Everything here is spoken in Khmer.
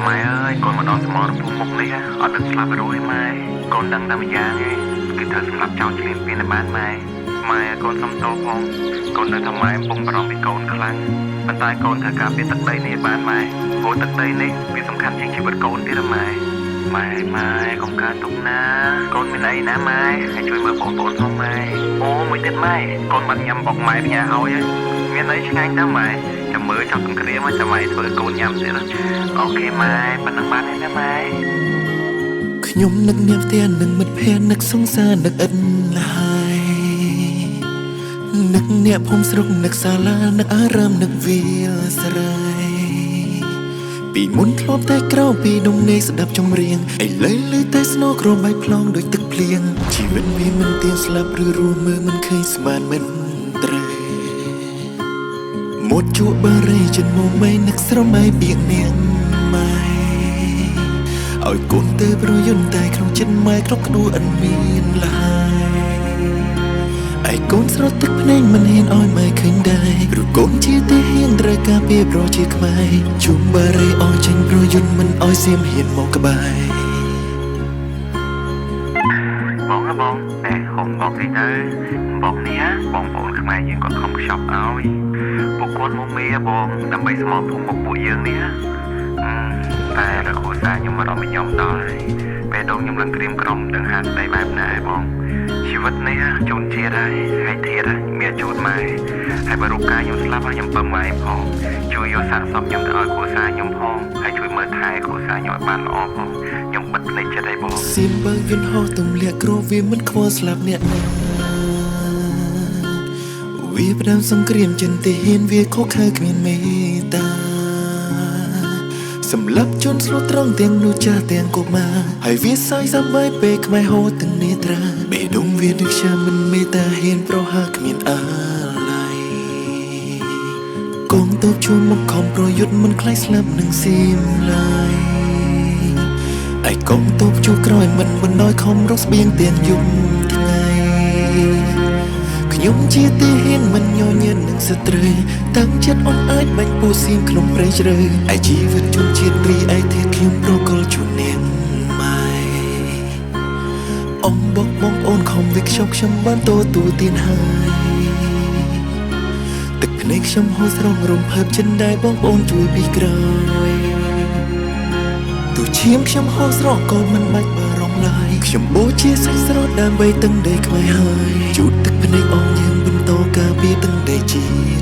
ម៉ែអើយកូនមកដល់សមរភូមិមុខនេះអត់ដឹងស្លាប់រួយម៉ែកូនដឹងតែម្យ៉ាងឯងគឺត្រូវសម្លាប់ចោលឆ្លៀនពៀនបានម៉ែកូនសុំទោសផងកូននៅថាម៉ែកំពុងបារម្ភពីកូនខ្លាំងប៉ុន្តែកូនត្រូវការពីទឹកដីនេះបានម៉ែព្រោះទឹកដីនេះវាសំខាន់ជាងជីវិតកូនទៀតម៉ែកុំកើតទុកណាកូនមានអីណាម៉ែហើយជួយមើលបងប្អូនផងម៉ែអូមួយទៀតម៉ែកូនបាត់ញ៉ាំបុកម៉ែផ្ញើឲ្យមានអីឆ្ងាញ់ណាស់ម៉ែចាំមើលចង់សង្គ្រាមចាំម៉ែធ្វើកូនញ៉ាំទៀតអូខេម៉ែប៉ុណ្ណឹងបានហើយណាម៉ែខ្ញុំនឹកអ្នកផ្ទះនឹកមិត្តភ័ក្តិនឹកសង្សារនឹកឥតឡាយនឹកអ្នកភូមិស្រុកនឹកសាលានឹកអារម្មណ៍នឹកវាលស្រែពីមុនធ្លាប់តែក្រោមពីដងនេះស្ដាប់ចម្រៀងឥឡូវឮតែស្នូក្រមបែកផ្លងដូចទឹកភ្លៀងជីវិតវាមិនទៀងស្លាប់ឬរស់មើលមិនឃើញស្មានមិនត្រូវមកជួបបារីចិនមកមិននឹកស្រមៃពីនាងម៉ែឲ្យកូនទៅប្រយន្តតែក្នុងចិត្តម៉ែគ្រប់ក្ដួអិនមានឡើយឯកូនស្រត់ទឹកភ្នែកមិនហ៊ានឲ្យម៉ែឃើញដែរព្រោះកូនជាទាហានត្រូវការពីប្រជាខ្មែរជុំបារីអស់ចេញប្រយន្តមិនឲ្យសៀមហ៊ានមកក្បែរបងតែហុំបងទីទៅបងនេះបងប្អូនខ្មែរយើងគាត់ខំខ្ចប់ឲ្យពួកគាត់មកមេបងដើម្បីស្មោះភូមិមុខពួកយើងនេះតែរកគ្រួសារខ្ញុំមកដល់មិនខ្ញុំដល់ពេលដងខ្ញុំឡើងក្រៀមក្រុមដឹងហាត់ស្ដីបែបណាបងជីវិតនេះជូនជាតិហើយធាតមានជូនម៉ែហើយបើរូបកាយខ្ញុំស្លាប់ខ្ញុំពឹងម៉ែផងជួយយកសាកសពខ្ញុំទៅឲ្យគ្រួសារខ្ញុំផងហើយជួយមើលថែគ្រួសារខ្ញុំឲ្យបានល្អផងខ្ញុំបិទភ្នែកចិត្តឲ្យបងសៀមបើយន្តហោះទម្លាក់គ្រូវាមិនខ្វល់ស្លាប់អ្នកណាវាផ្ដើមសង្គ្រាមចិនទាហានវាខុសខើគ្មានមេត្តាសម្លាប់ជនស្លូតត្រង់ទាំងនោះចាស់ទាំងកុមារហើយវាសើចសម្បីពេលខ្មែរហូរទាំងនេត្រាបេះដូងវាដូចជាមិនមេត្តាហ៊ានប្រហារគ្មានអាឡ័យកងទ័ពជួយមកខំប្រយុទ្ធមិនខ្លាចស្លាប់នឹងសៀមឡើយឯកងទ័ពជួយក្រោយមិនបណ្ដោយខំរកស្បៀងទាំងយប់ថ្ងៃខ្ញុំជាទាហានមិនញញឹមនឹងសត្រូវតាំងចិត្តអន់អាចបាញ់ពូសៀមក្នុងព្រៃជ្រៅឯជីវិតជនជាតិរីឯធាតខ្ញុំប្រកល់ជូននាងម៉ែអំបុកបងប្អូនខំវិខ្ចប់ខ្ញុំបានទទួលទានហើយទឹកភ្នែកខ្ញុំហូរស្រង់រំភើបចិនដែរបងប្អូនជួយពីក្រោយទូឈាមខ្ញុំហូរស្រង់ក៏មិនបាច់បារម្ភឡើយខ្ញុំបូជាសាច់ស្រស់ដើម្បីទឹកដីខ្មែរហើយជូតទឹកភ្នែកអងយើងបន្តការពារទឹកដីជាតិ